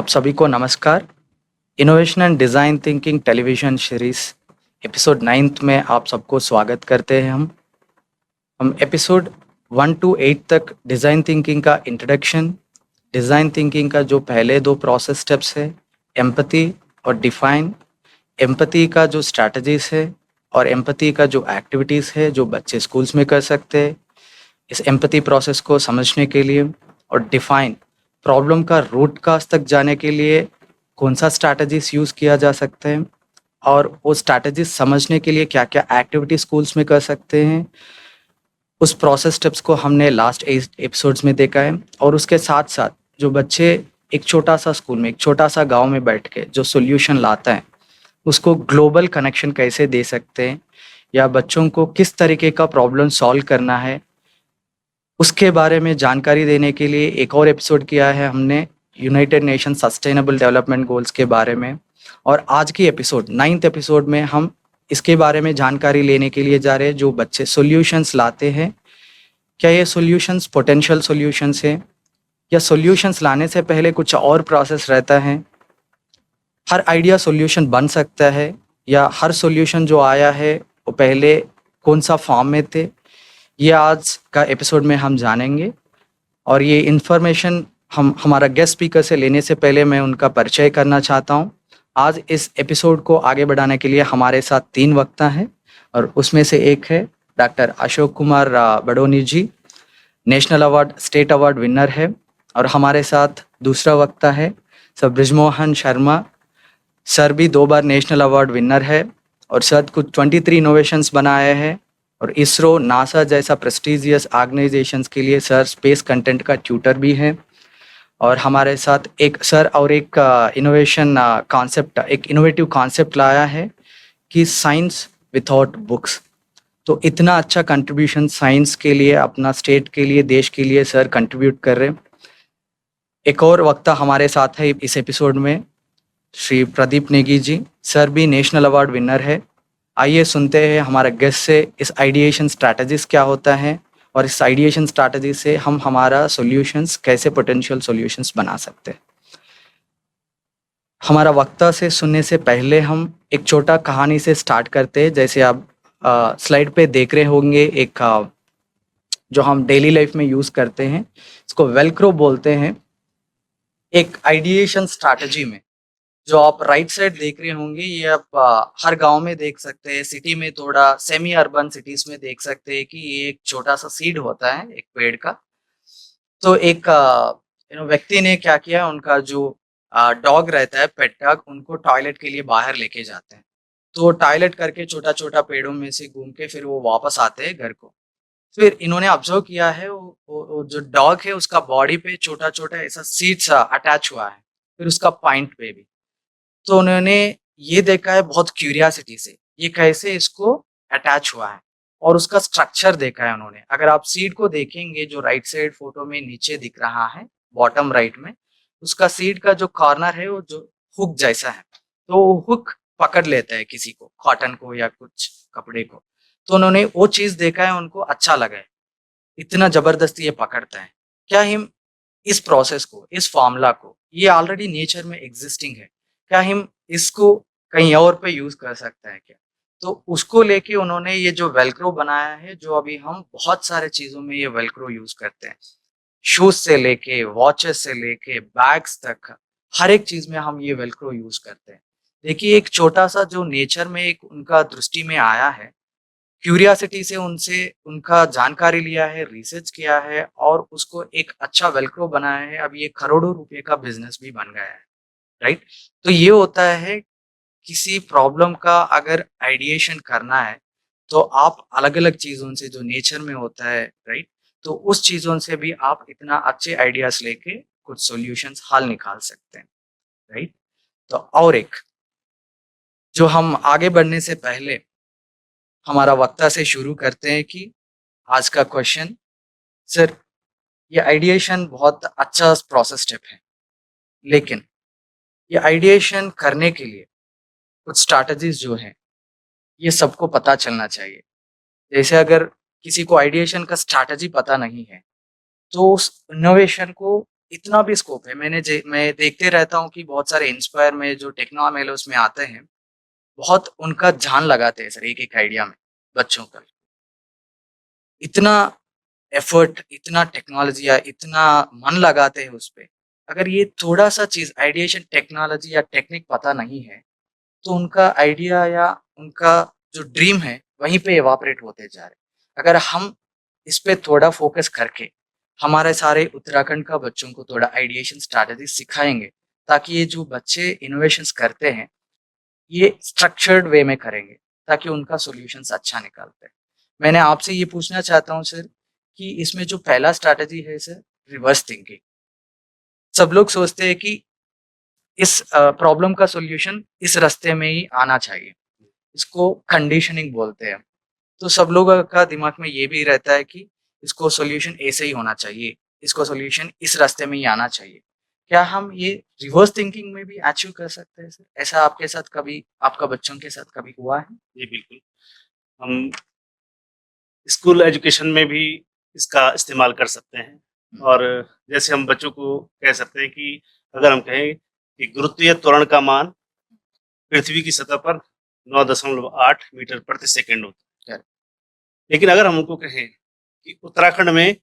आप सभी को नमस्कार। Innovation and design thinking television series episode 9th में आप सबको स्वागत करते हैं। हम एपिसोड 1 टू 8 तक डिज़ाइन थिंकिंग का इंट्रोडक्शन, डिज़ाइन थिंकिंग का जो पहले 2 प्रोसेस स्टेप्स है, एम्पैथी और डिफाइन, एम्पैथी का जो स्ट्रैटेजीज़ है और एम्पैथी का जो एक्टिविटीज़ है जो बच्चे स्कूल्स में कर सकते हैं, इस एम्पैथी प्रोसेस को समझने के लिए, और डिफाइन प्रॉब्लम का रूट काज तक जाने के लिए कौन सा स्ट्रैटेजीज यूज़ किया जा सकता है और वो स्ट्रैटेजीज समझने के लिए क्या क्या एक्टिविटी स्कूल्स में कर सकते हैं। उस प्रोसेस स्टेप्स को हमने लास्ट एपिसोड्स में देखा है। और उसके साथ साथ जो बच्चे एक छोटा सा स्कूल में, एक छोटा सा गांव में बैठ के जो सोल्यूशन लाता है, उसको ग्लोबल कनेक्शन कैसे दे सकते हैं या बच्चों को किस तरीके का प्रॉब्लम सॉल्व करना है, उसके बारे में जानकारी देने के लिए एक और एपिसोड किया है हमने United nation sustainable development goals के बारे में। और आज की एपिसोड 9th एपिसोड में हम इसके बारे में जानकारी लेने के लिए जा रहे हैं। जो बच्चे सॉल्यूशंस लाते हैं, क्या ये सॉल्यूशंस पोटेंशियल सॉल्यूशंस है या सॉल्यूशंस लाने से पहले कुछ और प्रोसेस रहता है। हर आइडिया सॉल्यूशन बन सकता है या हर सॉल्यूशन जो आया है वो पहले कौन सा फॉर्म में थे, ये आज का एपिसोड में हम जानेंगे। और ये इन्फॉर्मेशन हम हमारा गेस्ट स्पीकर से लेने से पहले मैं उनका परिचय करना चाहता हूँ। आज इस एपिसोड को आगे बढ़ाने के लिए हमारे साथ 3 वक्ता हैं और उसमें से एक है doctor Ashok Kumar Badoni ji, national award, state award winner है। और हमारे साथ दूसरा वक्ता है सर ब्रिजमोहन शर्मा। सर भी 2 बार नेशनल अवार्ड विनर है और सर कुछ 23 इनोवेशंस बनाए हैं और इसरो, नासा जैसा प्रेस्टिजियस ऑर्गेनाइजेशंस के लिए सर स्पेस कंटेंट का ट्यूटर भी हैं। और हमारे साथ एक सर और एक इनोवेशन कॉन्सेप्ट, एक इनोवेटिव कॉन्सेप्ट लाया है कि साइंस विदाउट बुक्स। तो इतना अच्छा कंट्रीब्यूशन साइंस के लिए, अपना स्टेट के लिए, देश के लिए सर कंट्रीब्यूट कर रहे हैं। एक और वक्ता हमारे साथ है इस एपिसोड में, श्री प्रदीप नेगी जी। सर भी नेशनल अवार्ड विनर है। आइए सुनते हैं हमारा गेस्ट से इस आइडिएशन स्ट्रैटेजीज क्या होता है और इस आइडिएशन स्ट्रैटेजी से हम हमारा सॉल्यूशंस कैसे पोटेंशियल सॉल्यूशंस बना सकते हैं। हमारा वक्ता से सुनने से पहले हम एक छोटा कहानी से स्टार्ट करते हैं। जैसे आप स्लाइड पे देख रहे होंगे, एक जो हम डेली लाइफ में यूज करते हैं, इसको वेलक्रो बोलते हैं। एक आइडिएशन स्ट्रैटेजी में जो आप राइट साइड देख रहे होंगे, ये आप हर गांव में देख सकते हैं, सिटी में, थोड़ा सेमी अर्बन सिटीज में देख सकते हैं कि ये एक छोटा सा सीड होता है एक पेड़ का। तो एक व्यक्ति ने क्या किया, उनका जो डॉग रहता है, पेट डॉग, उनको टॉयलेट के लिए बाहर लेके जाते हैं। तो टॉयलेट करके छोटा छोटा पेड़ों में से घूम के फिर वो वापस आते हैं घर को। फिर इन्होंने ऑब्जर्व किया है वो जो डॉग है उसका बॉडी पे छोटा छोटा ऐसा सीड्स अटैच हुआ है, फिर उसका पॉइंट पे भी। तो उन्होंने ये देखा है बहुत क्यूरियासिटी से, ये कैसे इसको अटैच हुआ है, और उसका स्ट्रक्चर देखा है उन्होंने। अगर आप सीड को देखेंगे जो राइट साइड फोटो में नीचे दिख रहा है, बॉटम राइट में, उसका सीड का जो कॉर्नर है वो जो हुक जैसा है, तो वो हुक पकड़ लेता है किसी को, कॉटन को या कुछ कपड़े को। तो उन्होंने वो चीज देखा है, उनको अच्छा लगा है, इतना जबरदस्ती ये पकड़ता है। क्या हम इस प्रोसेस को, इस फॉर्मूला को, ये ऑलरेडी नेचर में एग्जिस्टिंग है, क्या हम इसको कहीं और पे यूज कर सकते हैं क्या? तो उसको लेके उन्होंने ये जो वेलक्रो बनाया है, जो अभी हम बहुत सारे चीजों में ये वेलक्रो यूज करते हैं, शूज से लेके वॉचेस से लेके बैग्स तक, हर एक चीज में हम ये वेलक्रो यूज करते हैं। देखिए, एक छोटा सा जो नेचर में एक उनका दृष्टि में आया है, क्यूरियासिटी से उनसे उनका जानकारी लिया है, रिसर्च किया है और उसको एक अच्छा वेलक्रो बनाया है। अब ये करोड़ों रुपए का बिजनेस भी बन गया है, राइट? तो ये होता है, किसी प्रॉब्लम का अगर आइडिएशन करना है तो आप अलग अलग चीजों से जो नेचर में होता है, राइट, तो उस चीजों से भी आप इतना अच्छे आइडियाज लेके कुछ सॉल्यूशंस हल निकाल सकते हैं, राइट? तो और एक, जो हम आगे बढ़ने से पहले हमारा वक्ता से शुरू करते हैं कि आज का क्वेश्चन, सर, ये आइडिएशन बहुत अच्छा प्रोसेस स्टेप है, लेकिन ये आइडिएशन करने के लिए कुछ स्ट्रैटेजीज जो है, ये सबको पता चलना चाहिए। जैसे अगर किसी को आइडिएशन का स्ट्रैटेजी पता नहीं है, तो उस इनोवेशन को इतना भी स्कोप है। मैं देखते रहता हूँ कि बहुत सारे इंस्पायर में जो टेक्नो मेलोस में आते हैं, बहुत उनका जान लगाते हैं सर एक एक आइडिया में बच्चों का। इतना एफर्ट, इतना टेक्नोलॉजी या इतना मन लगाते हैं उस पे। अगर ये थोड़ा सा चीज आइडिएशन टेक्नोलॉजी या टेक्निक पता नहीं है, तो उनका आइडिया या उनका जो ड्रीम है वहीं पे इवापोरेट होते जा रहे। अगर हम इस पे थोड़ा फोकस करके हमारे सारे उत्तराखंड का बच्चों को थोड़ा आइडिएशन स्ट्रैटेजी सिखाएंगे, ताकि ये जो बच्चे इनोवेशंस करते हैं ये स्ट्रक्चर्ड वे में करेंगे, ताकि उनका सॉल्यूशंस अच्छा निकालते हैं। मैंने आपसे ये पूछना चाहता हूँ सर कि इसमें जो पहला स्ट्रैटेजी है सर, रिवर्स थिंकिंग। सब लोग सोचते हैं कि इस प्रॉब्लम का सॉल्यूशन इस रास्ते में ही आना चाहिए, इसको कंडीशनिंग बोलते हैं। तो सब लोगों का दिमाग में ये भी रहता है कि इसको सॉल्यूशन ऐसे ही होना चाहिए, इसको सॉल्यूशन इस रास्ते में ही आना चाहिए। क्या हम ये रिवर्स थिंकिंग में भी अचीव कर सकते हैं सर? ऐसा आपके साथ कभी, आपका बच्चों के साथ कभी हुआ है? जी बिल्कुल। हम स्कूल एजुकेशन में भी इसका इस्तेमाल कर सकते हैं। और जैसे हम बच्चों को कह सकते हैं कि अगर हम कहें कि गुरुत्वीय त्वरण का मान पृथ्वी की सतह पर 9.8 मीटर प्रति सेकंड होता है, लेकिन अगर हम उनको कहें कि उत्तराखंड में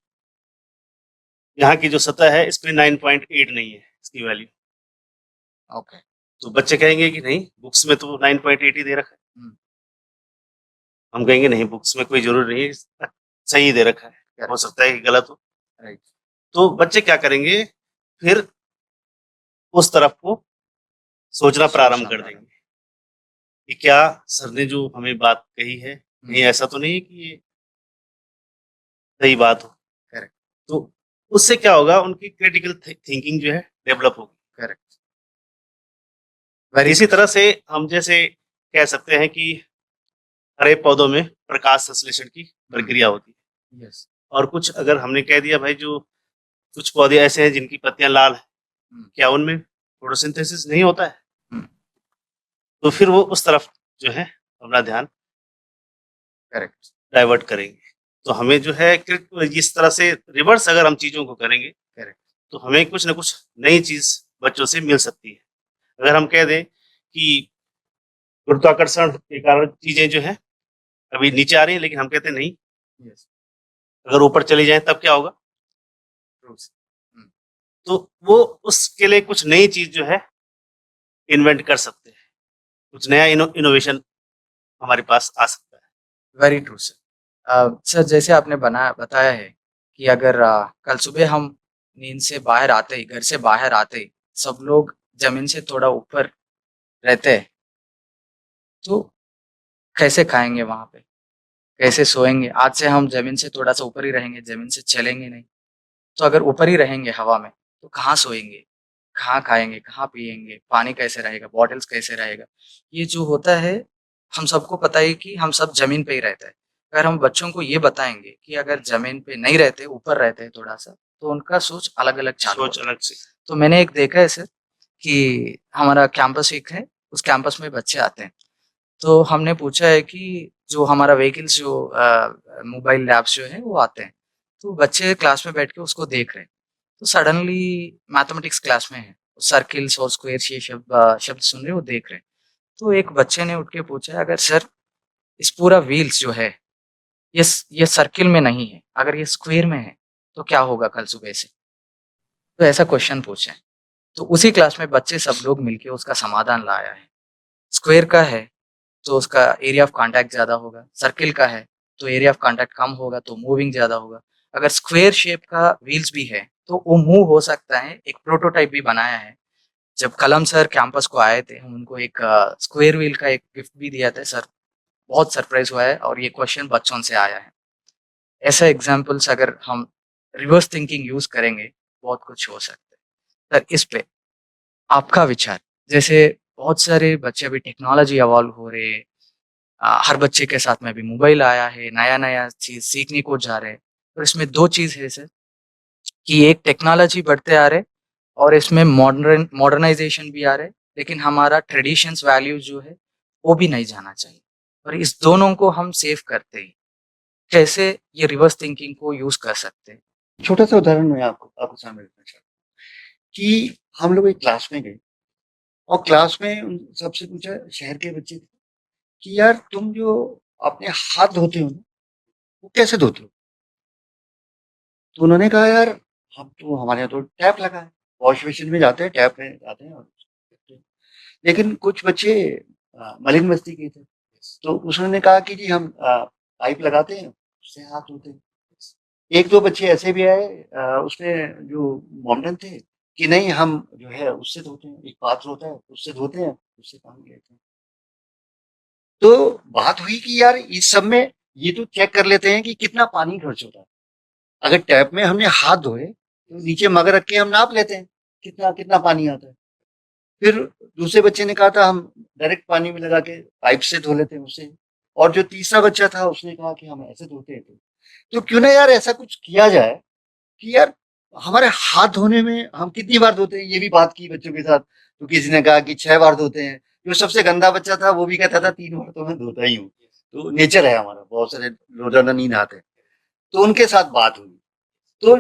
यहाँ की जो सतह है इस पे 9.8 नहीं है इसकी वैल्यू, ओके। तो बच्चे कहेंगे कि नहीं बुक्स में तो 9.8 ही दे रखा है। हम कहेंगे नहीं बुक्स में कोई जरूरी नहीं है, सही दे रखा है, हो सकता है कि गलत हो। राइट। तो बच्चे क्या करेंगे, फिर उस तरफ को सोचना प्रारंभ कर देंगे कि क्या सर ने जो हमें बात कही है, नहीं ऐसा तो नहीं है कि ये सही बात हो। करेक्ट। तो उससे क्या होगा, उनकी क्रिटिकल थिंकिंग जो है डेवलप होगी। करेक्ट। इसी तरह से हम जैसे कह सकते हैं कि हरे पौधों में प्रकाश संश्लेषण की प्रक्रिया होती है। यस। और कुछ अगर हमने कह दिया भाई जो कुछ पौधे ऐसे हैं जिनकी पत्तियां लाल हैं, क्या उनमें फोटोसिंथेसिस नहीं होता है? तो फिर वो उस तरफ जो है अपना ध्यान करेक्ट डाइवर्ट करेंगे। तो हमें जो है इस तरह से रिवर्स अगर हम चीजों को करेंगे, करेक्ट, तो हमें कुछ ना कुछ नई चीज बच्चों से मिल सकती है। अगर हम कह दें कि गुरुत्वाकर्षण के कारण चीजें जो है अभी नीचे आ रही है, लेकिन हम कहते हैं नहीं, अगर ऊपर चली जाए तब क्या होगा, तो वो उसके लिए कुछ नई चीज जो है इन्वेंट कर सकते हैं, कुछ नया इनोवेशन हमारे पास आ सकता है। Very true sir. सर जैसे आपने बताया है कि अगर कल सुबह हम नींद से बाहर आते ही, घर से बाहर आते ही सब लोग जमीन से थोड़ा ऊपर रहते हैं, तो कैसे खाएंगे वहां पे, कैसे सोएंगे? आज से हम जमीन से थोड़ा सा ऊपर ही रहेंगे, जमीन से चलेंगे नहीं। तो अगर ऊपर ही रहेंगे हवा में, तो कहाँ सोएंगे, कहाँ खाएंगे, कहाँ पिएंगे, पानी कैसे रहेगा, बॉटल्स कैसे रहेगा? ये जो होता है, हम सबको पता है कि हम सब जमीन पे ही रहते हैं। अगर हम बच्चों को ये बताएंगे कि अगर जमीन पे नहीं रहते, ऊपर रहते हैं थोड़ा सा, तो उनका सोच अलग अलग चालू सोच होता है। अलग से। तो मैंने एक देखा है सर कि हमारा कैंपस एक है, उस कैंपस में बच्चे आते हैं। तो हमने पूछा है कि जो हमारा व्हीकल्स, जो मोबाइल लैब्स जो है वो आते हैं, तो बच्चे क्लास में बैठ के उसको देख रहे हैं। तो सडनली मैथमेटिक्स क्लास में है, सर्किल्स और स्क्वायर्स ये शब्द सुन रहे, वो देख रहे हैं। तो एक बच्चे ने उठ के पूछा, अगर सर इस पूरा व्हील्स जो है ये सर्किल में नहीं है, अगर ये स्क्वायर में है, तो क्या होगा कल सुबह से? तो ऐसा क्वेश्चन पूछे। तो उसी क्लास में बच्चे सब लोग मिलके उसका समाधान लाया है। स्क्वायर का है तो उसका एरिया ऑफ कांटेक्ट ज्यादा होगा, सर्किल का है तो एरिया ऑफ कांटेक्ट कम होगा, तो मूविंग ज्यादा होगा। अगर स्क्वायर शेप का व्हील्स भी है तो वो मूव हो सकता है। एक प्रोटोटाइप भी बनाया है। जब कलम सर कैंपस को आए थे, हम उनको एक स्क्वायर व्हील का एक गिफ्ट भी दिया था सर। बहुत सरप्राइज हुआ है, और ये क्वेश्चन बच्चों से आया है। ऐसे एग्जाम्पल्स अगर हम रिवर्स थिंकिंग यूज करेंगे, बहुत कुछ हो सकता है। सर इस पे आपका विचार? जैसे बहुत सारे बच्चे अभी टेक्नोलॉजी इवॉल्व हो रहे हैं, हर बच्चे के साथ में अभी मोबाइल आया है, नया नया चीज सीखने को जा रहे हैं। और इसमें दो चीज है सर, कि एक टेक्नोलॉजी बढ़ते आ रहे, और इसमें मॉडर्नाइजेशन भी आ रहे, लेकिन हमारा ट्रेडिशंस वैल्यूज जो है वो भी नहीं जाना चाहिए। और इस दोनों को हम सेव करते हैं, कैसे ये रिवर्स थिंकिंग को यूज कर सकते हैं? छोटा सा उदाहरण मैं आपको आपके सामने रखना चाहता कि हम लोग एक क्लास में गए और क्लास में उन सबसे पूछा, शहर के बच्चे थे, कि यार तुम जो अपने हाथ धोते हो ना, वो कैसे धोते हो? तो उन्होंने कहा, यार हम तो, हमारे यहाँ तो टैप लगा है, वॉश बेसिन में जाते हैं, टैप में जाते हैं और करते हैं। लेकिन कुछ बच्चे मलिन मस्ती के थे, तो उसने कहा कि जी हम पाइप लगाते हैं, उससे हाथ धोते हैं। एक दो बच्चे ऐसे भी आए, उसमें जो मॉडर्न थे, कि नहीं हम जो है उससे धोते हैं, एक पात्र होता है उससे धोते हैं, उससे पानी लेते हैं। तो बात हुई कि यार इस सब में ये तो चेक कर लेते हैं कि कितना पानी खर्च होता है। अगर टैप में हमने हाथ धोए तो नीचे मग रख के हम नाप लेते हैं कितना कितना पानी आता है। फिर दूसरे बच्चे ने कहा था हम डायरेक्ट पानी में लगा के पाइप से धो लेते हैं उससे। और जो तीसरा बच्चा था उसने कहा कि हम ऐसे धोते हैं। तो क्यों ना यार ऐसा कुछ किया जाए कि यार हमारे हाथ धोने में हम कितनी बार धोते हैं, ये भी बात की बच्चों के साथ। तो किसी ने कहा कि 6 बार धोते हैं। जो सबसे गंदा बच्चा था वो भी कहता था 3 बार तो मैं धोता ही हूँ। तो नेचर है हमारा, बहुत सारे रोजाना नहीं नहाते। तो उनके साथ बात हुई, तो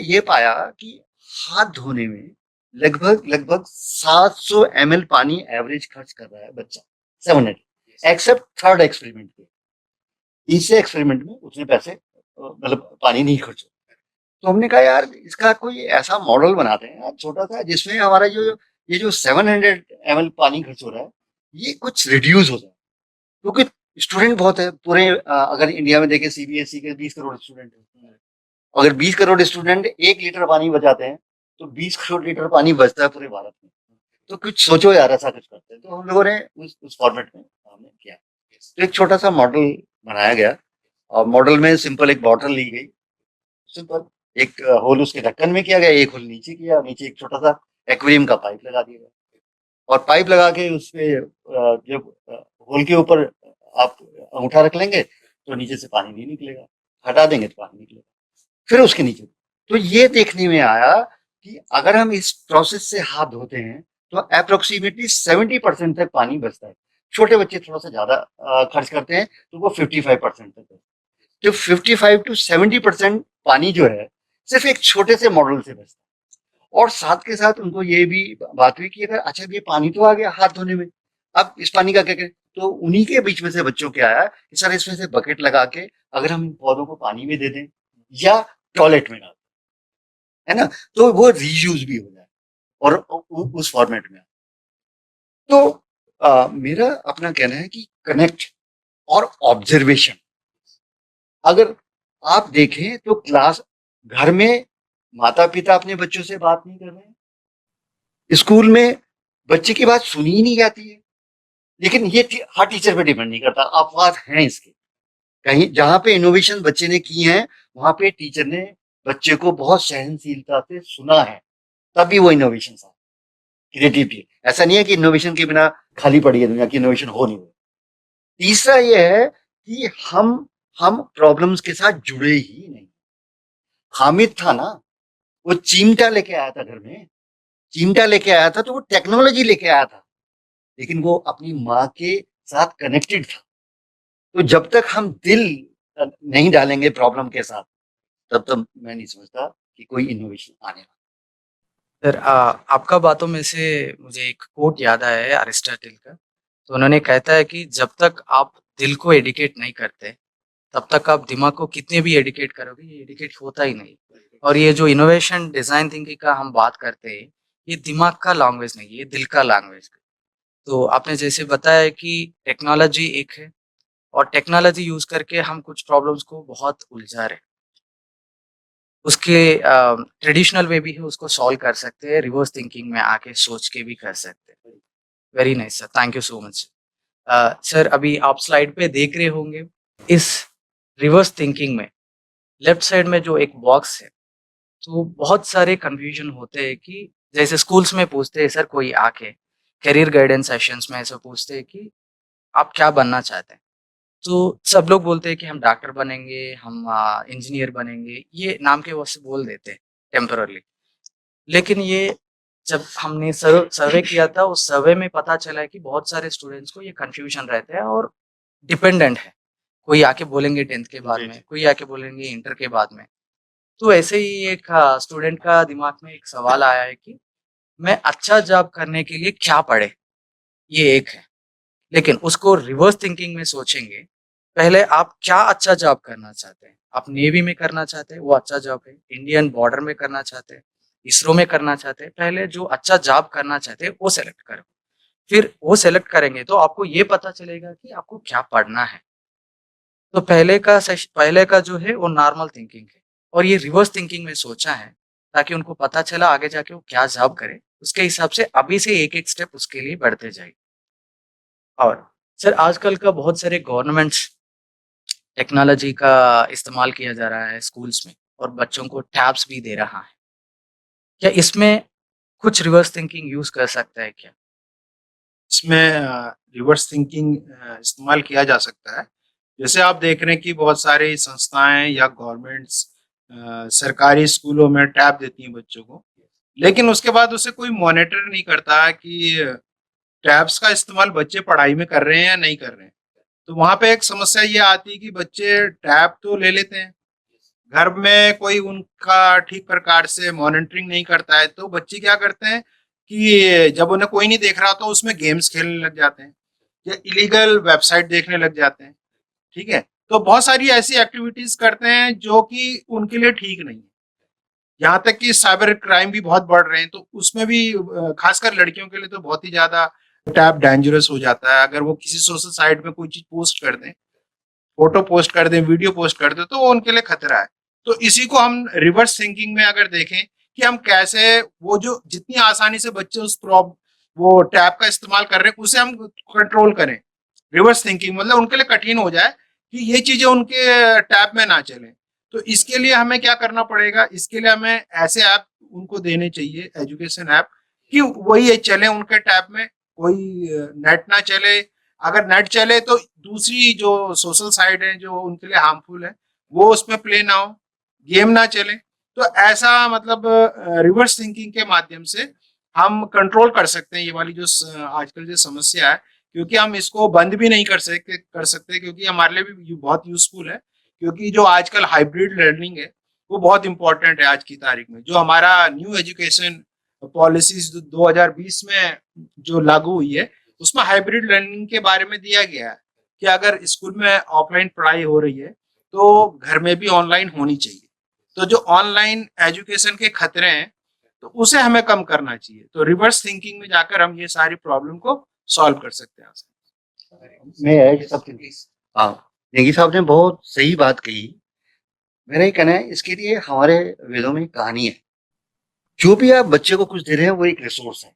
ये पाया कि हाथ धोने में लगभग लगभग 700 ml पानी एवरेज खर्च कर रहा है बच्चा, 700, एक्सेप्ट थर्ड एक्सपेरिमेंट पे। तीसरे एक्सपेरिमेंट में उतने पैसे मतलब पानी नहीं खर्च होता। तो हमने कहा यार इसका कोई ऐसा मॉडल बनाते हैं यार छोटा सा, जिसमें हमारा जो ये जो 700 ml पानी खर्च हो रहा है ये कुछ रिड्यूस हो जाए। क्योंकि स्टूडेंट बहुत है पूरे, अगर इंडिया में देखें सीबीएसई के 20 करोड़ स्टूडेंट हैं। अगर 20 करोड़ स्टूडेंट 1 लीटर पानी बचाते हैं तो 20 करोड़ लीटर पानी बचता है पूरे भारत में। तो कुछ सोचो यार, ऐसा कुछ करते हैं। तो हम लोगों ने उस फॉर्मेट में हमने किया। तो एक छोटा सा मॉडल बनाया गया और मॉडल में सिंपल एक बॉटल ली गई, सिंपल एक होल उसके ढक्कन में किया गया, एक होल नीचे किया, नीचे एक छोटा सा एक्वेरियम का पाइप लगा दिया गया। और पाइप लगा के उसपे जब होल के ऊपर आप अंगूठा रख लेंगे तो नीचे से पानी नहीं निकलेगा, हटा देंगे तो पानी निकलेगा। फिर उसके नीचे, तो ये देखने में आया कि अगर हम इस प्रोसेस से हाथ धोते हैं तो अप्रोक्सीमेटली 70% तक पानी बचता है। छोटे बच्चे थोड़ा सा ज्यादा खर्च करते हैं तो वो 55% तक है। तो 55 to 70% पानी जो है सिर्फ एक छोटे से मॉडल से बचता है। और साथ के साथ उनको ये भी बात हुई कि अगर अच्छा ये पानी तो आ गया हाथ धोने में, अब इस पानी का क्या करें? तो उन्हीं के बीच में से बच्चों के आया कि सर इसमें से बकेट लगा के अगर हम इन पौधों को पानी में दे दें या टॉयलेट में डाल दें, है ना, तो वो रीयूज भी हो जाए और उस फॉर्मेट में। तो मेरा अपना कहना है कि कनेक्ट और ऑब्जर्वेशन। अगर आप देखें तो क्लास, घर में माता पिता अपने बच्चों से बात नहीं कर रहे हैं, स्कूल में बच्चे की बात सुनी ही नहीं जाती है। लेकिन ये हर टीचर पे डिपेंड नहीं करता, अपवाद हैं इसके। कहीं जहां पे इनोवेशन बच्चे ने की है वहां पे टीचर ने बच्चे को बहुत सहनशीलता से सुना है, तभी वो इनोवेशन आ, क्रिएटिविटी। ऐसा नहीं है कि इनोवेशन के बिना खाली पड़ी है दुनिया की, इनोवेशन हो नहीं रही। तीसरा ये है कि हम प्रॉब्लम्स के साथ जुड़े ही नहीं। हामिद था ना, वो चिमटा लेके आया था घर में, चिमटा लेके आया था तो वो टेक्नोलॉजी लेके आया था, लेकिन वो अपनी माँ के साथ कनेक्टेड था। तो जब तक हम दिल नहीं डालेंगे प्रॉब्लम के साथ, तब तक मैं नहीं समझता कि कोई इनोवेशन आने वाला। सर आपका बातों में से मुझे एक कोट याद आया है अरिस्टोटल का। तो उन्होंने कहता है कि जब तक आप दिल को एडुकेट नहीं करते तब तक आप दिमाग को कितने भी एडुकेट करोगे ये एडुकेट होता ही नहीं। और ये जो इनोवेशन डिजाइन थिंकिंग का हम बात करते हैं ये दिमाग का लैंग्वेज नहीं, ये दिल का लैंग्वेज है। तो आपने जैसे बताया कि टेक्नोलॉजी एक है और टेक्नोलॉजी यूज करके हम कुछ प्रॉब्लम्स को बहुत उलझा रहे हैं। उसके ट्रेडिशनल वे भी है, उसको सॉल्व कर सकते हैं, रिवर्स थिंकिंग में आके सोच के भी कर सकते हैं। Very nice sir, thank you so much. Sir अभी आप स्लाइड पे देख रहे होंगे इस रिवर्स थिंकिंग में लेफ्ट साइड में जो एक बॉक्स है, तो बहुत सारे कंफ्यूजन होते हैं कि जैसे स्कूल्स में पूछते हैं सर, कोई आके करियर गाइडेंस सेशंस में ऐसा पूछते हैं कि आप क्या बनना चाहते हैं। तो सब लोग बोलते हैं कि हम डॉक्टर बनेंगे, हम इंजीनियर बनेंगे, ये नाम के वो से बोल देते हैं टेम्पररी। लेकिन ये जब हमने सर्वे किया था उस सर्वे में पता चला है कि बहुत सारे स्टूडेंट्स को ये कंफ्यूजन रहते हैं और डिपेंडेंट है। कोई आके बोलेंगे 10th के बाद जी, में, जी। कोई आके बोलेंगे इंटर के बाद में। तो ऐसे ही एक स्टूडेंट का दिमाग में एक सवाल आया है कि मैं अच्छा जॉब करने के लिए क्या पढ़े, ये एक है। लेकिन उसको रिवर्स थिंकिंग में सोचेंगे, पहले आप क्या अच्छा जॉब करना चाहते हैं। आप नेवी में करना चाहते हैं, वो अच्छा जॉब है। इंडियन बॉर्डर में करना चाहते हैं, इसरो में करना चाहते हैं, पहले जो अच्छा जॉब करना चाहते हैं वो सेलेक्ट करो। फिर वो सेलेक्ट करेंगे तो आपको ये पता चलेगा कि आपको क्या पढ़ना है। तो पहले का जो है वो नॉर्मल थिंकिंग है, और ये रिवर्स थिंकिंग में सोचा है ताकि उनको पता चला आगे जाके वो क्या जॉब करे, उसके हिसाब से अभी से एक एक स्टेप उसके लिए बढ़ते जाए। और सर आजकल का बहुत सारे गवर्नमेंट्स टेक्नोलॉजी का इस्तेमाल किया जा रहा है स्कूल्स में, और बच्चों को टैब्स भी दे रहा है। क्या इसमें कुछ रिवर्स थिंकिंग यूज कर सकता है क्या? इसमें रिवर्स थिंकिंग इस्तेमाल किया जा सकता है। जैसे आप देख रहे हैं कि बहुत सारी संस्थाएं या गवर्नमेंट्स सरकारी स्कूलों में टैब देती हैं बच्चों को, लेकिन उसके बाद उसे कोई मॉनिटर नहीं करता है कि टैब्स का इस्तेमाल बच्चे पढ़ाई में कर रहे हैं या नहीं कर रहे हैं। तो वहाँ पे एक समस्या ये आती है कि बच्चे टैब तो ले लेते हैं, घर में कोई उनका ठीक प्रकार से मॉनिटरिंग नहीं करता है, तो बच्चे क्या करते हैं कि जब उन्हें कोई नहीं देख रहा तो उसमें गेम्स खेलने लग जाते हैं या इलीगल वेबसाइट देखने लग जाते हैं। ठीक है, तो बहुत सारी ऐसी एक्टिविटीज करते हैं जो कि उनके लिए ठीक नहीं है। यहाँ तक कि साइबर क्राइम भी बहुत बढ़ रहे हैं, तो उसमें भी खासकर लड़कियों के लिए तो बहुत ही ज्यादा टैब डेंजरस हो जाता है। अगर वो किसी सोशल साइट में कोई चीज पोस्ट कर दें, फोटो पोस्ट कर दें, वीडियो पोस्ट कर दें, तो वो उनके लिए खतरा है। तो इसी को हम रिवर्स थिंकिंग में अगर देखें कि हम कैसे वो जो जितनी आसानी से बच्चे वो टैब का इस्तेमाल कर रहे हैं उसे हम कंट्रोल करें। रिवर्स थिंकिंग मतलब उनके लिए कठिन हो जाए कि ये चीजें उनके टैब में ना चले। तो इसके लिए हमें क्या करना पड़ेगा, इसके लिए हमें ऐसे ऐप उनको देने चाहिए, एजुकेशन ऐप, कि वही चले उनके टैब में, कोई नेट ना चले। अगर नेट चले तो दूसरी जो सोशल साइट है जो उनके लिए हार्मफुल है वो उसमें प्ले ना हो, गेम ना चले। तो ऐसा मतलब रिवर्स थिंकिंग के माध्यम से हम कंट्रोल कर सकते हैं ये वाली जो आजकल जो समस्या है, क्योंकि हम इसको बंद भी नहीं कर सकते क्योंकि हमारे लिए भी बहुत यूजफुल है। क्योंकि जो आजकल हाइब्रिड लर्निंग है वो बहुत इंपॉर्टेंट है आज की तारीख में। जो हमारा न्यू एजुकेशन पॉलिसीज 2020 में जो लागू हुई है उसमें हाइब्रिड लर्निंग के बारे में दिया गया है कि अगर स्कूल में ऑफलाइन पढ़ाई हो रही है तो घर में भी ऑनलाइन होनी चाहिए। तो जो ऑनलाइन एजुकेशन के खतरे हैं तो उसे हमें कम करना चाहिए। तो रिवर्स थिंकिंग में जाकर हम ये सारी प्रॉब्लम को सॉल्व कर सकते हैं। मैं ऐड करती हूँ। हाँ, नेगी साहब ने बहुत सही बात कही। मेरा ये कहना है, इसके लिए हमारे वेदों में कहानी है। जो भी आप बच्चे को कुछ दे रहे हैं वो एक रिसोर्स है।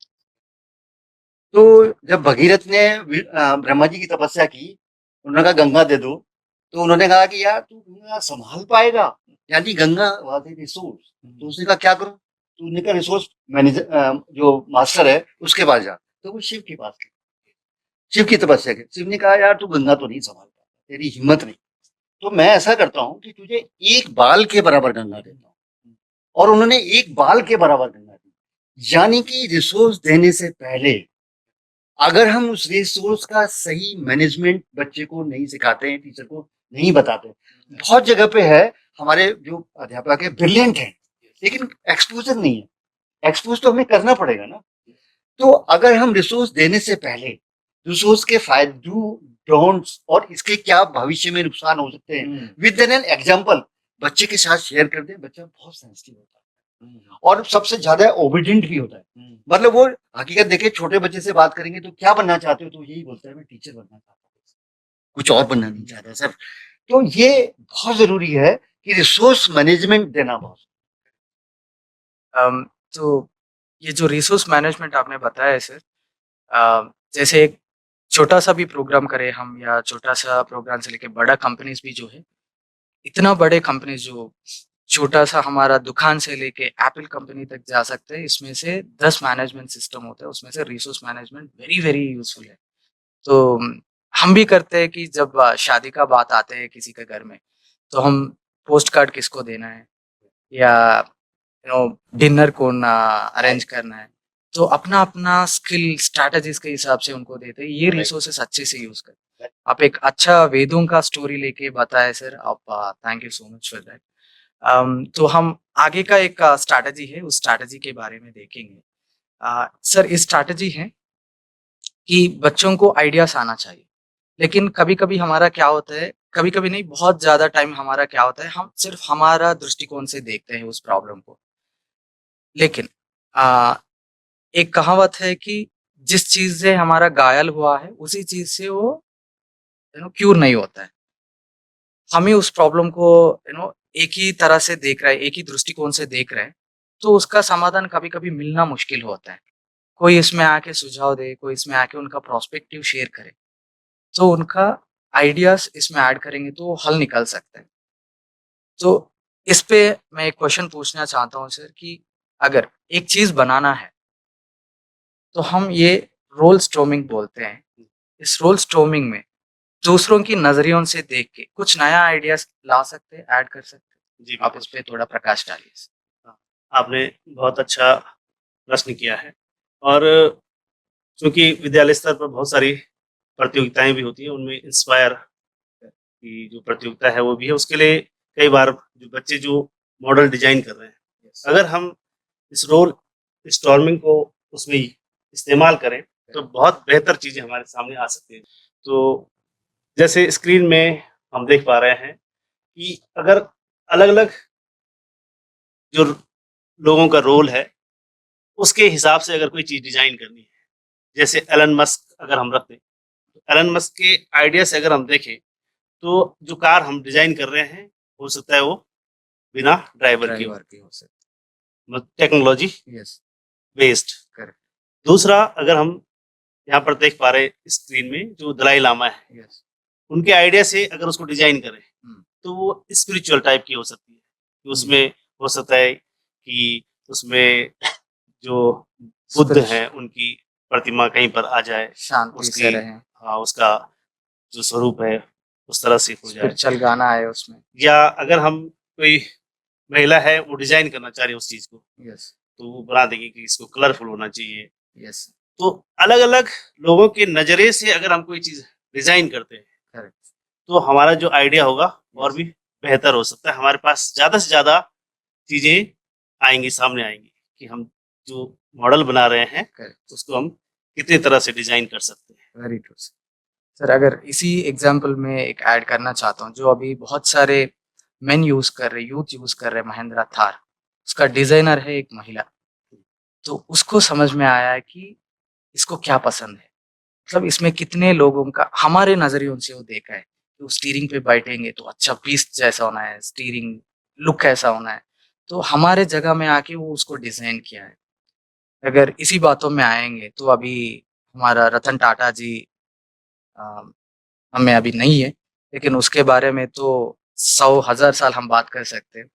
तो जब भगीरथ ने ब्रह्मा जी की तपस्या की, उन्होंने कहा गंगा दे दो, तो उन्होंने कहा कि यार तू गंगा संभाल पाएगा, यानी गंगा वाज ए रिसोर्स। तो उसने कहा क्या करूं, तो उन्होंने कहा रिसोर्स मैनेजर जो मास्टर है उसके पास जा। तो वो शिव के पास गए, शिव की तपस्या की। शिव ने कहा यार तू गंगा तो नहीं संभाल पाता, तेरी हिम्मत नहीं, तो मैं ऐसा करता हूँ कि तुझे एक बाल के बराबर गंगा देता हूँ। और उन्होंने एक बाल के बराबर गंगा दी। यानी कि रिसोर्स देने से पहले अगर हम उस रिसोर्स का सही मैनेजमेंट बच्चे को नहीं सिखाते हैं, टीचर को नहीं बताते, बहुत जगह पे है हमारे जो अध्यापक है ब्रिलियंट है लेकिन एक्सपोजर नहीं है। एक्सपोज तो हमें करना पड़ेगा ना। तो अगर हम रिसोर्स देने से पहले रिसोर्स के फायदे डोंट्स और इसके क्या भविष्य में नुकसान हो सकते हैं विद एन एग्जांपल बच्चे के साथ शेयर कर दें, बच्चा बहुत सेंसिटिव होता है और सबसे ज्यादा ओबीडिएंट भी होता है। मतलब वो हकीकत देखे, छोटे बच्चे से बात करेंगे तो क्या बनना चाहते हो, तो यही बोलता है मैं टीचर बनना चाहता हूँ, कुछ और बनना नहीं चाहता सर। तो ये बहुत जरूरी है कि रिसोर्स मैनेजमेंट देना बहुत। तो ये जो रिसोर्स मैनेजमेंट आपने बताया है सर, जैसे एक छोटा सा भी प्रोग्राम करें हम, या छोटा सा प्रोग्राम से लेके बड़ा कंपनीज भी जो है, इतना बड़े कंपनीज जो छोटा सा हमारा दुकान से लेके एप्पल कंपनी तक जा सकते हैं, इसमें से 10 मैनेजमेंट सिस्टम होता है, उसमें से resource management very very useful है। तो हम भी करते हैं कि जब शादी का बात आते हैं किसी के घर में, तो हम पोस्ट कार्ड किसको देना है, या डिनर कौन अरेंज करना है, तो अपना अपना स्किल स्ट्रैटेजीज के हिसाब से उनको देते हैं। ये रिसोर्सेस अच्छे से यूज करते। आप एक अच्छा वेदों का स्टोरी लेके बताए सर, आप thank you so much for that. तो हम आगे का एक स्ट्रैटेजी है, उस स्ट्रैटेजी के बारे में देखेंगे। सर इस स्ट्रैटेजी है कि बच्चों को आइडियाज आना चाहिए, लेकिन कभी-कभी हमारा क्या होता है, कभी-कभी नहीं बहुत ज़्यादा टाइम हमारा क्या होता है, हम सिर्फ हमारा दृष्टिकोण से देखते हैं उस प्रॉब्लम को। लेकिन अ, एक कहावत है कि जिस चीज़ से हमारा घायल हुआ है, उसी चीज़ से वो क्यूर नहीं होता है। हम ही उस प्रॉब्लम को एक ही तरह से देख रहे हैं, एक ही दृष्टिकोण से देख रहे हैं, तो उसका समाधान कभी-कभी मिलना मुश्किल होता है। कोई इसमें आके सुझाव दे, कोई इसमें आके उनका पर्सपेक्टिव शेयर करे, तो उनका आइडियाज़ इसमें ऐड करेंगे तो हल निकल सकता है। तो इस पे मैं एक क्वेश्चन पूछना चाहता हूँ सर कि अगर एक चीज़ बनाना है, तो हम ये रोल स्टॉर्मिंग बोलते हैं। इस रोल स्टॉर्मिंग में दूसरों की नज़रियों से देख के कुछ नया आइडियाज़ ला सकते हैं, ऐड कर सकते हैं। जी, आप बिल्कुल। इस पे थोड़ा प्रकाश डालिए। हाँ, आपने बहुत अच्छा प्रश्न किया है और चूँकि विद्यालय स्तर पर बहुत सारी प्रतियोगिताएँ भी होती हैं, उनमें इंस्पायर की जो प्रतियोगिता है वो भी है। उसके लिए कई बार जो बच्चे जो मॉडल डिज़ाइन कर रहे हैं, अगर हम इस रोल स्टॉर्मिंग को उसमें इस्तेमाल करें, तो बहुत बेहतर चीज़ें हमारे सामने आ सकती हैं। तो जैसे स्क्रीन में हम देख पा रहे हैं कि अगर अलग-अलग जो लोगों का रोल है, उसके हिसाब से अगर कोई चीज़ डिज़ाइन करनी है, जैसे एलन मस्क अगर हम रख दें, तो एलन मस्क के आइडिया से अगर हम देखें, तो जो कार हम डिज़ाइन कर रहे हैं, हो सकता है वो बिना ड्राइवर की हो, ड्राइवर की हो सकती मतलब टेक्नोलॉजी है। Yes, based. करेक्ट। दूसरा अगर हम यहाँ पर देख पा रहे हैं स्क्रीन में जो दलाई लामा है, यस। उनके आइडिया से अगर उसको डिज़ाइन करें, हुँ। तो वो स्पिरिचुअल टाइप की हो सकती है। कि उसमें हो सकता है कि उसमें जो बुद्ध स्पिरिच हैं, उनकी प्रतिमा कहीं पर आ जाए, शांति से उसकी रहें, हाँ, उसका जो स्वरूप है, उस तरह से हो जाए। स्पिरिचुअल गाना है उसमें। या अगर हम कोई महिला है, वो डिज़ाइन करना चाह रही है उस चीज़ को, यस, तो वो बना देगी कि इसको कलरफुल होना चाहिए। यस, तो अलग-अलग लोगों के नज़रिए से अगर हम कोई चीज़ डिज़ाइन करते हैं, करेक्ट। तो हमारा जो आइडिया होगा और यस, भी बेहतर हो सकता है। हमारे पास ज़्यादा से ज़्यादा चीज़ें आएँगी, सामने आएँगी कि हम जो मॉडल बना रहे हैं, करेक्ट। उसको हम कितनी तरह से डिज़ाइन कर सकते हैं। Very true sir. सर अगर इसी एग्ज़ाम्पल में एक ऐड करना चाहता हूँ, जो अभी बहुत सारे मेन यूज़ कर रहे हैं, यूथ यूज़ कर रहे हैं महिंद्रा थार, उसका डिज़ाइनर है एक महिला। तो उसको समझ में आया है कि इसको क्या पसंद है। मतलब इसमें कितने लोगों का हमारे नज़रियों से वो देखा है, कि वो स्टीयरिंग पे बैठेंगे तो अच्छा बीस्ट जैसा होना है, स्टीयरिंग लुक ऐसा होना है। तो हमारे जगह में आके वो उसको डिज़ाइन किया है। अगर इसी बातों में आएँगे तो अभी हमारा रतन टाटा जी अ, हमें अभी नहीं है, लेकिन उसके बारे में तो 100,000 साल हम बात कर सकते हैं।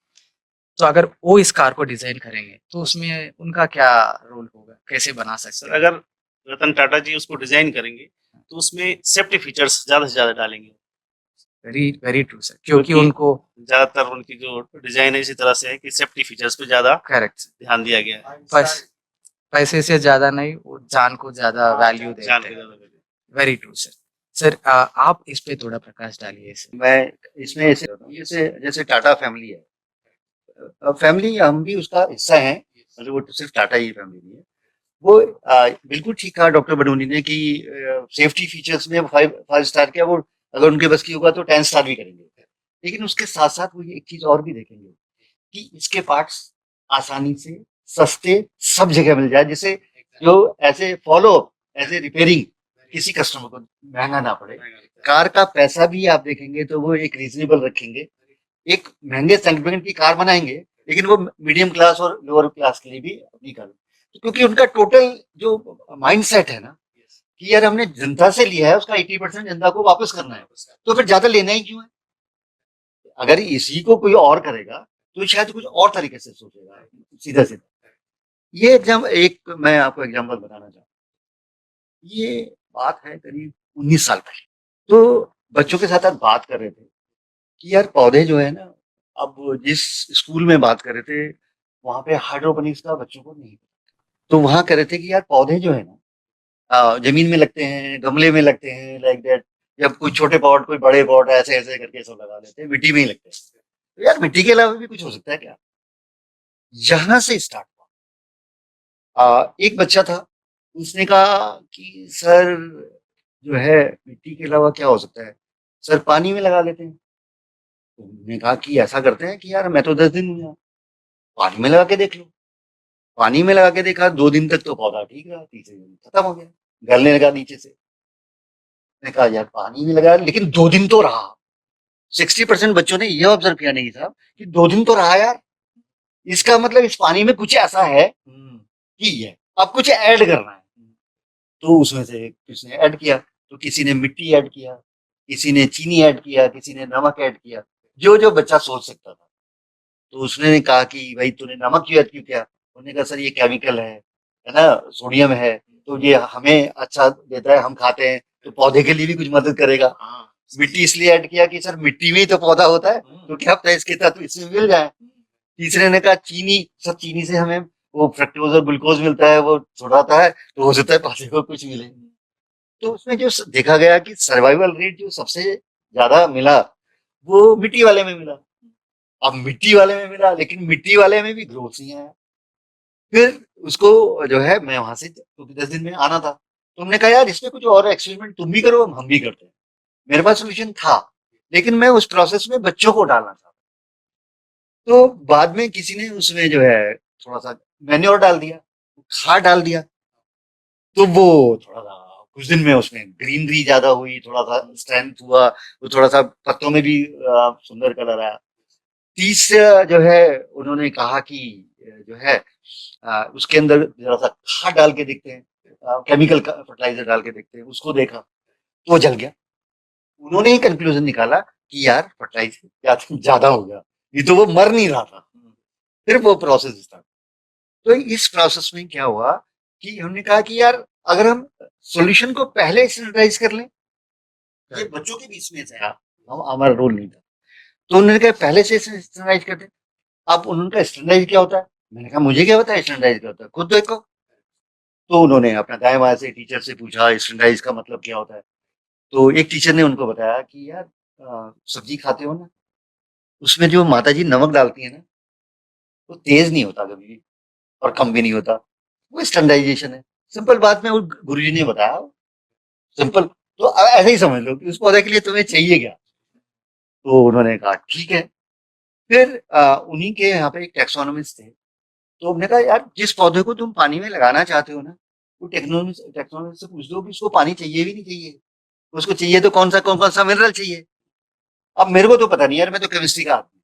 तो अगर वो इस कार को डिज़ाइन करेंगे, तो उसमें उनका क्या रोल होगा? कैसे बना सकते सर हैं? अगर रतन टाटा जी उसको डिज़ाइन करेंगे, तो उसमें सेफ्टी फीचर्स ज़्यादा से ज़्यादा डालेंगे। वेरी वेरी ट्रू सर, क्योंकि क्योंकि उनको ज़्यादातर उनकी जो डिज़ाइन है इसी तरह से है कि सेफ्टी फीचर्स पे ज़्यादा करेक्ट ध्यान दिया गया है। पैस पैसे से ज़्यादा नहीं, वो जान को ज़्यादा वैल्यू जान देते के हैं। ज़्यादा value. Very true sir. Sir आप इस पे थोड़ा प्रकाश डालिए सर। मैं इसमें ऐसे जैसे जैसे टाटा फैमिली है, फैमिली हम भी उसका हिस्सा हैं, मतलब वो तो सिर्फ टाटा ही फैमिली नहीं है। वो बिल्कुल ठीक कहा डॉक्टर बडोनी ने कि सेफ्टी फीचर्स में 5 स्टार क्या, वो अगर उनके बस की होगा तो 10 स्टार भी करेंगे। लेकिन उसके साथ-साथ वो ये एक चीज़ और भी देखेंगे कि इसके पार्ट्स आसानी से, सस्ते, सब जगह मिल जाए, जिससे जो ऐसे फॉलो-अप, ऐसे रिपेयरिंग किसी कस्टमर को महँगा ना पड़े। कार का पैसा भी आप देखेंगे तो वो एक रीज़नेबल रखेंगे। एक महँगे सेगमेंट की कार बनाएँगे, लेकिन वो मीडियम क्लास और लोअर क्लास के लिए भी अपनी कार, क्योंकि उनका टोटल जो माइंडसेट है ना, कि यार हमने जनता से लिया है, उसका 80% जनता को वापस करना है, तो फिर ज़्यादा लेना ही क्यों है? अगर इसी को कोई और करेगा, तो शायद कुछ और तरीके से सोचेगा, सीधा-सीधा। ये जब एक मैं आपको एग्ज़ाम्पल बताना चाहूँ, ये बात है करीब 19 साल पहले। तो बच्चों के साथ बात कर रहे थे कि यार पौधे जो है ना, अब जिस स्कूल में बात कर रहे थे, वहाँ पे हाइड्रोपोनिक्स का बच्चों को नहीं पता। तो वहाँ कह रहे थे कि यार पौधे जो है ना, ज़मीन में लगते हैं, गमले में लगते हैं, लाइक दैट, या कोई छोटे पॉट, कोई बड़े पॉट, ऐसे-ऐसे करके सब लगा लेते हैं, मिट्टी में ही लगते हैं। तो यार मिट्टी के अलावा भी कुछ हो सकता है क्या? यहाँ से स्टार्ट हुआ। एक बच्चा था, उसने कहा कि सर जो है मिट्टी के अलावा क्या हो सकता है? सर पानी में लगा लेते हैं। तो हमने कहा कि ऐसा करते हैं कि यार मैं तो 10 दिन हूँ यहाँ, पानी में लगा के देख लो। पानी में लगा के देखा, 2 दिन तक तो पौधा ठीक रहा, तीसरे दिन खत्म हो गया, गलने लगा नीचे से। मैंने कहा यार पानी में लगा, लेकिन 2 दिन तो रहा। 60% बच्चों ने ये ऑब्जर्व किया नहीं साहब कि 2 दिन तो रहा यार, इसका मतलब इस पानी में कुछ ऐसा है कि ये अब कुछ ऐड करना है। तो उसमें से किसी ने ऐड किया, तो किसी ने मिट्टी ऐड किया, किसी ने चीनी ऐड किया, किसी ने नमक ऐड किया, जो जो बच्चा सोच सकता था। तो उसने कहा कि भाई तूने नमक क्यों ऐड क्यों किया? उन्होंने कहा सर ये केमिकल है ना, सोडियम है, तो ये हमें अच्छा देता है, हम खाते हैं, तो पौधे के लिए भी कुछ मदद करेगा। मिट्टी इसलिए ऐड किया कि सर मिट्टी में ही तो पौधा होता है, तो क्या पता इसके तत्व इसमें मिल जाए। तीसरे ने कहा चीनी, सर चीनी से हमें वो फ्रक्टोज और ग्लूकोज मिलता है, वो छुड़ाता है, तो हो सकता है पौधे को कुछ मिले। तो उसमें जो देखा गया कि सर्वाइवल रेट जो सबसे ज्यादा मिला वो मिट्टी वाले में मिला। अब मिट्टी वाले में मिला, लेकिन मिट्टी वाले में भी ग्रोथ नहीं आया। फिर उसको जो है मैं वहां से, क्योंकि 10 दिन में आना था, तो हमने कहा यार इसमें कुछ और एक्सपेरिमेंट तुम भी करो, हम भी करते हैं। मेरे पास सोल्यूशन था, लेकिन मैं उस प्रोसेस में बच्चों को डालना था। तो बाद में किसी ने उसमें जो है थोड़ा सा मैन्योर डाल दिया, खाद डाल दिया, तो वो थोड़ा सा कुछ दिन में उसमें ग्रीनरी ज्यादा हुई, थोड़ा सा स्ट्रेंथ हुआ, वो थोड़ा सा पत्तों में भी सुंदर कलर आया। तीसरा जो है उन्होंने कहा कि जो है उसके अंदर जरा सा खाद डाल के देखते हैं, केमिकल फर्टिलाइजर डाल के देखते हैं, उसको देखा तो वो जल गया। उन्होंने ही कंक्लूजन निकाला कि यार फर्टिलाइजर ज्यादा हो गया, ये तो वो मर नहीं रहा था। फिर वो प्रोसेस स्टार्ट। तो इस प्रोसेस में क्या हुआ कि हमने कहा कि यार अगर हम सॉल्यूशन को पहले स्टैंडर्डाइज कर लें, ये बच्चों के बीच में था, हमारा रोल नहीं था, तो उन्होंने कहा पहले से स्टैंडर्डाइज कर दें। अब उन्होंने स्टैंडर्डाइज क्या होता है? मैंने कहा मुझे क्या पता है स्टैंडर्डाइज क्या होता है, खुद देखो। तो उन्होंने अपना दाएं बाएं से टीचर से पूछा स्टैंडर्डाइज का मतलब क्या होता है। तो एक टीचर ने उनको बताया कि यार सब्जी खाते हो ना, उसमें जो माता जी नमक डालती है ना, वो तेज नहीं होता कभी भी और कम भी नहीं होता, वो स्टैंडर्डाइजेशन है। सिंपल बात में वो गुरुजी ने बताया, सिंपल। तो ऐसे ही समझ लो कि उस पौधे के लिए तुम्हें चाहिए क्या। तो उन्होंने कहा ठीक है। फिर उन्हीं के यहाँ पे एक टेक्सोनोमिस्ट थे, तो हमने कहा यार जिस पौधे को तुम पानी में लगाना चाहते हो ना, वो टेक्नोलॉजिस्ट से पूछ दो कि उसको पानी चाहिए भी नहीं चाहिए, उसको चाहिए तो कौन सा मिनरल चाहिए। अब मेरे को तो पता नहीं यार, मैं तो केमिस्ट्री का आदमी,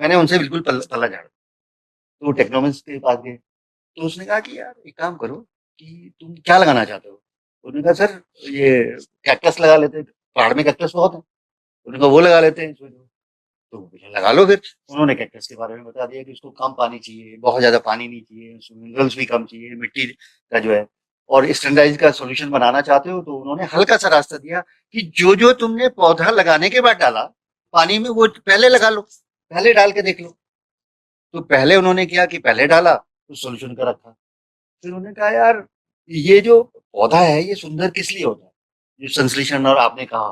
मैंने उनसे बिल्कुल पल्ला झाड़ा। तो टोक्नोमिस्ट के पास गए, तो उसने कहा कि यार एक काम करो कि तुम क्या लगाना चाहते हो। उन्होंने कहा सर ये कैक्टस लगा लेते हैं, पहाड़ में कैक्टस बहुत है। उन्होंने कहा वो लगा लेते हैं इसमें, तो बोला, लगा लो फिर। उन्होंने कैक्टस के बारे में बता दिया कि उसको कम पानी चाहिए, बहुत ज्यादा पानी नहीं चाहिए, उसमें मिनरल्स भी कम चाहिए, मिट्टी का जो है, और स्टैंडर्डाइज का सॉल्यूशन बनाना चाहते हो तो उन्होंने हल्का सा रास्ता दिया कि जो जो तुमने पौधा लगाने के बाद डाला पानी में, वो पहले लगा लो, पहले डाल के देख लो। तो पहले उन्होंने किया कि पहले डाला तो सॉल्यूशन का रखा। फिर उन्होंने कहा यार ये जो पौधा है ये सुंदर किस लिए होता है, जो संश्लेषण और आपने कहा,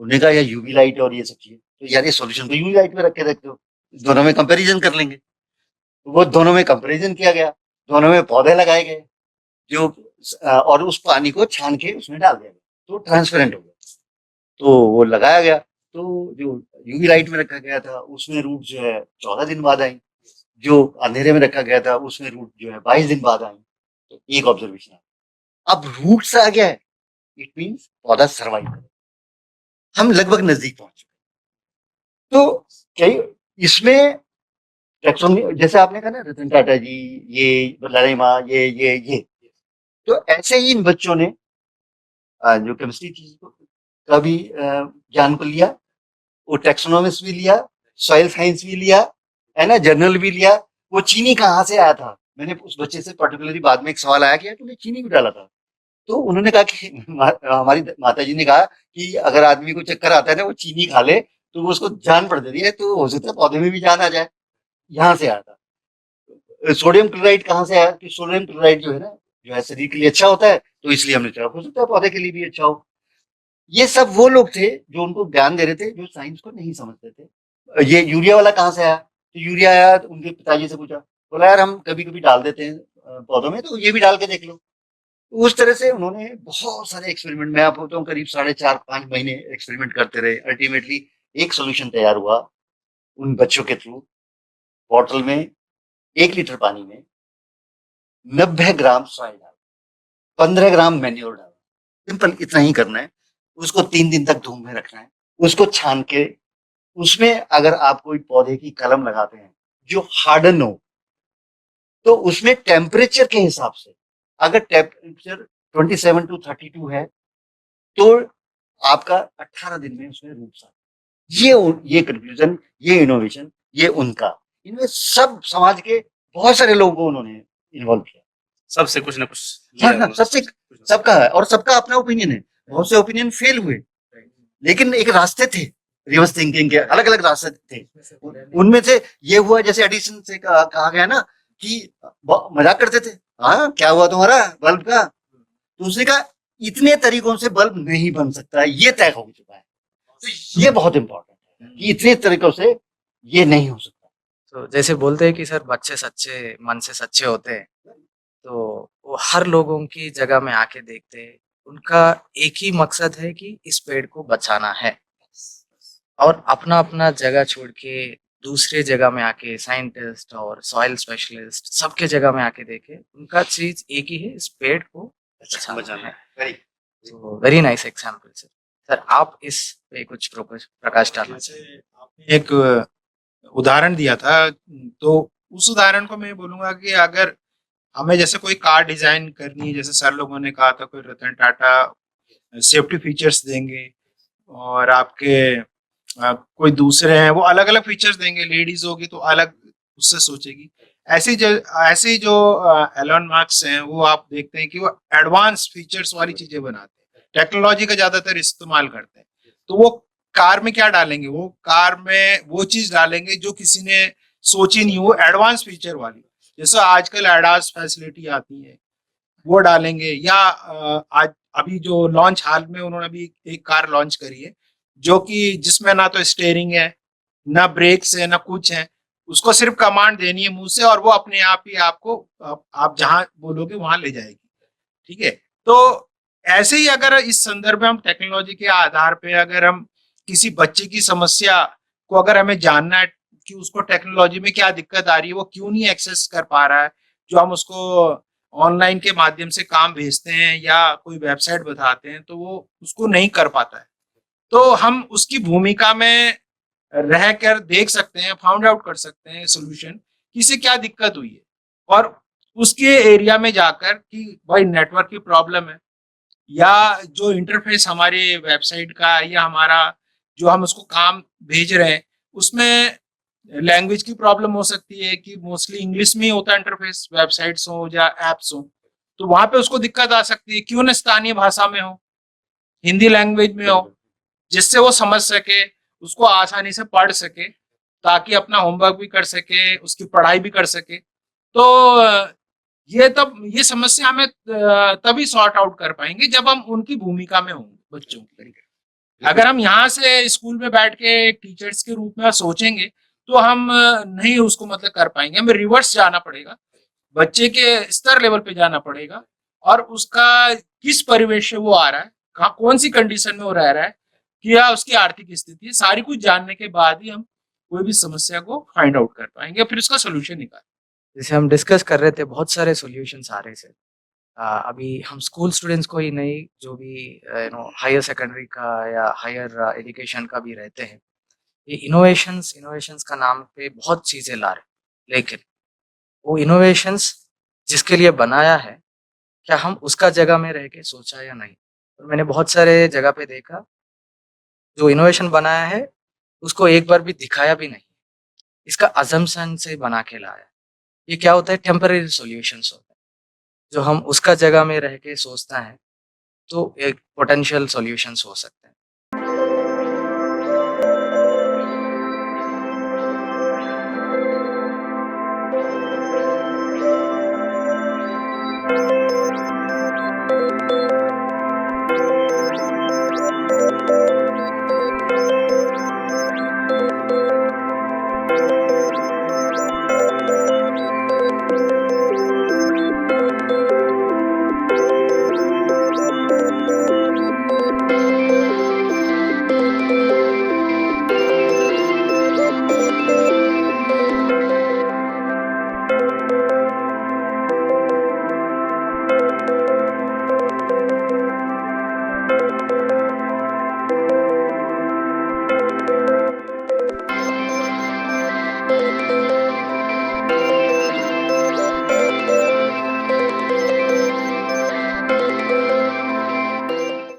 उन्होंने कहा यार यूवी लाइट और ये सब चीजें, तो यार ये सॉल्यूशन तो यूवी लाइट में रख के देखते हो, दोनों में कंपैरिजन कर लेंगे। तो वो दोनों में कंपैरिजन किया गया, दोनों में पौधे लगाए गए, जो और उस पानी को छान के उसमें डाल दिया गया, तो ट्रांसपेरेंट हो गया, तो वो लगाया गया। तो जो यूवी लाइट में रखा गया था उसमें रूट जो है 14 दिन बाद आई, जो अंधेरे में रखा गया था उसमें रूट जो है 22 दिन बाद आई। तो एक ऑब्जर्वेशन है, अब रूट्स आ गया है, इट मीन्स पौधा सर्वाइव करे। हम लगभग नजदीक पहुंच चुके। तो कई इसमें टैक्सोनॉमी, जैसे आपने कहा ना रतन टाटा जी, ये लालिमा, ये तो ऐसे ही इन बच्चों ने जो केमिस्ट्री चीज का भी ज्ञान को लिया, वो टैक्सोनॉमिस्ट भी लिया, सॉइल साइंस भी लिया, है ना, जर्नल भी लिया। वो चीनी कहाँ से आया था, मैंने उस बच्चे से पर्टिकुलरली बाद में एक सवाल आया कि यार तूने चीनी क्यों डाला था। तो उन्होंने कहा कि हमारी माता जी ने कहा कि अगर आदमी को चक्कर आता है ना, वो चीनी खा ले तो वो उसको जान पड़ जाती है, तो हो सकता है पौधे में भी जान आ जाए। यहाँ से आया था। सोडियम क्लोराइड कहाँ से आया कि सोडियम क्लोराइड जो है ना, जो है शरीर के लिए अच्छा होता है, तो इसलिए हमने चला, हो सकता है पौधे के लिए भी अच्छा हो। ये सब वो लोग थे जो उनको ज्ञान दे रहे थे, जो साइंस को नहीं समझते थे। ये यूरिया वाला कहाँ से आया, तो यूरिया आया तो उनके पिताजी से पूछा, बोला यार हम कभी कभी डाल देते हैं पौधों में, तो ये भी डाल के देख लो। उस तरह से उन्होंने बहुत सारे एक्सपेरिमेंट, मैं आपको बताऊं करीब 4.5-5 महीने एक्सपेरिमेंट करते रहे। अल्टीमेटली एक सॉल्यूशन तैयार हुआ उन बच्चों के थ्रू। बॉटल में 1 लीटर पानी में 90 ग्राम सॉइल डाल, 15 ग्राम मैन्योर डाल, सिंपल इतना ही करना है। उसको 3 दिन तक धूप में रखना है। उसको छान के उसमें अगर आप कोई पौधे की कलम लगाते हैं जो हार्डन हो, तो उसमें टेम्परेचर के हिसाब से, अगर टेम्परेचर 27 to 32 है तो आपका 18 दिन में उसमें रूप सा। ये कंफ्यूजन, ये इनोवेशन, ये उनका, इनमें सब समाज के बहुत सारे लोगों को उन्होंने इन्वॉल्व किया। सबसे कुछ ना कुछ हाँ, लिया हाँ, सबसे सबका है और सबका अपना ओपिनियन है। बहुत से ओपिनियन फेल हुए, लेकिन एक रास्ते थे रिवर्स थिंकिंग के, अलग अलग रास्ते थे। उनमें से ये हुआ, जैसे एडिशन से कहा गया ना कि मजाक करते थे, हाँ क्या हुआ तुम्हारा बल्ब का, तो उसने कहा इतने तरीकों से बल्ब नहीं बन सकता है, ये तय हो चुका है। तो ये बहुत इंपॉर्टेंट है कि इतने तरीकों से ये नहीं हो सकता। तो जैसे बोलते हैं कि सर बच्चे सच्चे मन से सच्चे होते हैं, तो वो हर लोगों की जगह में आके देखते हैं। उनका एक ही मकसद है कि इस पेड़ को बचाना है, और अपना अपना जगह छोड़ के दूसरे जगह में आके साइंटिस्ट और सॉइल स्पेशलिस्ट सबके जगह में आके देखे, उनका चीज एक ही है, इस पेड़ को बचाना है। तो very nice example sir. Sir आप इस पे कुछ प्रकाश डालना चाहिए। जैसे आपने एक उदाहरण दिया था, तो उस उदाहरण को मैं बोलूंगा कि अगर हमें जैसे कोई कार डिजाइन करनी है, जैसे सर लोगों ने कहा था कोई रतन टाटा सेफ्टी फीचर्स देंगे, और आपके कोई दूसरे हैं वो अलग अलग फीचर्स देंगे, लेडीज होगी तो अलग उससे सोचेगी। ऐसे जो एलन मार्क्स हैं, वो आप देखते हैं कि वो एडवांस फीचर्स वाली चीजें बनाते हैं, टेक्नोलॉजी का ज्यादातर इस्तेमाल करते हैं। तो वो कार में क्या डालेंगे, वो कार में वो चीज डालेंगे जो किसी ने सोची नहीं हो, एडवांस फीचर वाली, जैसे आजकल एडास फैसिलिटी आती है वो डालेंगे। या आज अभी जो लॉन्च हाल में उन्होंने अभी एक कार लॉन्च करी है जो कि जिसमें ना तो स्टेयरिंग है, ना ब्रेक्स है, ना कुछ है, उसको सिर्फ कमांड देनी है मुंह से और वो अपने आप ही आपको आप जहां बोलोगे वहां ले जाएगी। ठीक है, तो ऐसे ही अगर इस संदर्भ में हम टेक्नोलॉजी के आधार पे अगर हम किसी बच्चे की समस्या को अगर हमें जानना है कि उसको टेक्नोलॉजी में क्या दिक्कत आ रही है, वो क्यों नहीं एक्सेस कर पा रहा है, जो हम उसको ऑनलाइन के माध्यम से काम भेजते हैं या कोई वेबसाइट बताते हैं तो वो उसको नहीं कर पाता है, तो हम उसकी भूमिका में रह कर देख सकते हैं, फाउंड आउट कर सकते हैं सोल्यूशन, किसे क्या दिक्कत हुई है, और उसके एरिया में जाकर कि भाई नेटवर्क की प्रॉब्लम है, या जो इंटरफेस हमारे वेबसाइट का या हमारा जो हम उसको काम भेज रहे हैं उसमें लैंग्वेज की प्रॉब्लम हो सकती है कि मोस्टली इंग्लिश में ही होता है इंटरफेस, वेबसाइट्स हो या एप्स हो, तो वहां पे उसको दिक्कत आ सकती है। क्यों ना स्थानीय भाषा में हो, हिंदी लैंग्वेज में हो, जिससे वो समझ सके, उसको आसानी से पढ़ सके, ताकि अपना होमवर्क भी कर सके, उसकी पढ़ाई भी कर सके। तो ये समस्या हमें तभी सॉर्ट आउट कर पाएंगे जब हम उनकी भूमिका में होंगे बच्चों की। अगर हम यहाँ से स्कूल में बैठ के टीचर्स के रूप में सोचेंगे तो हम नहीं उसको मतलब कर पाएंगे, हमें रिवर्स जाना पड़ेगा, बच्चे के स्तर लेवल पे जाना पड़ेगा, और उसका किस परिवेश से वो आ रहा है, कहाँ कौन सी कंडीशन में वो रह रहा है, क्या उसकी आर्थिक स्थिति है, सारी कुछ जानने के बाद ही हम कोई भी समस्या को फाइंड आउट कर पाएंगे, फिर उसका सोल्यूशन निकाल। जैसे हम डिस्कस कर रहे थे, बहुत सारे सॉल्यूशंस आ रहे थे। अभी हम स्कूल स्टूडेंट्स को ही नहीं, जो भी हायर सेकेंडरी का या हायर एजुकेशन का भी रहते हैं, ये इनोवेशंस इनोवेशंस का नाम पे बहुत चीज़ें ला रहे हैं, लेकिन वो इनोवेशंस जिसके लिए बनाया है, क्या हम उसका जगह में रह के सोचा या नहीं। और मैंने बहुत सारे जगह पे देखा, जो इनोवेशन बनाया है उसको एक बार भी दिखाया भी नहीं, इसका अजम्पशन से बना के लाया। ये क्या होता है, टेम्पररी सॉल्यूशंस होता है। जो हम उसका जगह में रह के सोचता है तो एक पोटेंशियल सॉल्यूशंस हो सकते हैं।